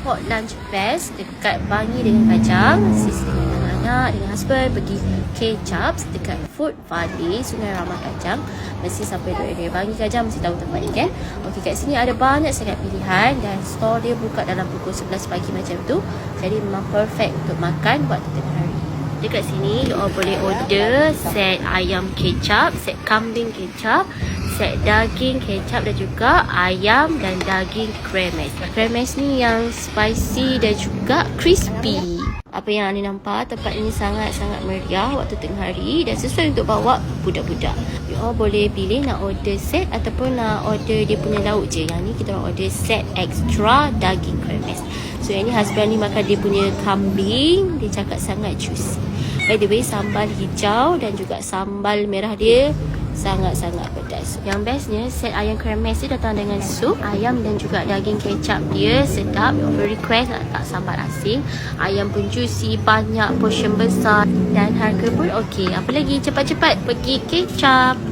hot lunch best dekat Bangi dengan Kajang. Sis dengan anak-anak, dengan husband pergi Kecap dekat Food Valley, Sungai Ramah Kajang. Mesti sampai duduk area Bangi Kajang mesti tahu tempat ni kan. Okey, kat sini ada banyak sangat pilihan dan store dia buka dalam pukul 11 pagi macam tu. Jadi memang perfect untuk makan waktu tengah hari. Dekat sini you all boleh order set ayam kecap, set kambing kecap, set daging kecap dan juga ayam dan daging kremes. Kremes ni yang spicy dan juga crispy. Apa yang anda nampak, tempat ini sangat-sangat meriah waktu tengah hari dan sesuai untuk bawa budak-budak. You all boleh pilih nak order set ataupun nak order dia punya lauk je. Yang ni kita orang order set extra daging kremes. So yang ni husband ni makan dia punya kambing, dia cakap sangat juicy. By the way, sambal hijau dan juga sambal merah dia sangat-sangat pedas. Yang bestnya, set ayam kremes dia datang dengan sup, ayam dan juga daging kecap dia sedap. You all request nak letak sambal asin. Ayam pun juicy, banyak portion besar dan harga pun okey. Apa lagi, cepat-cepat pergi Kecap.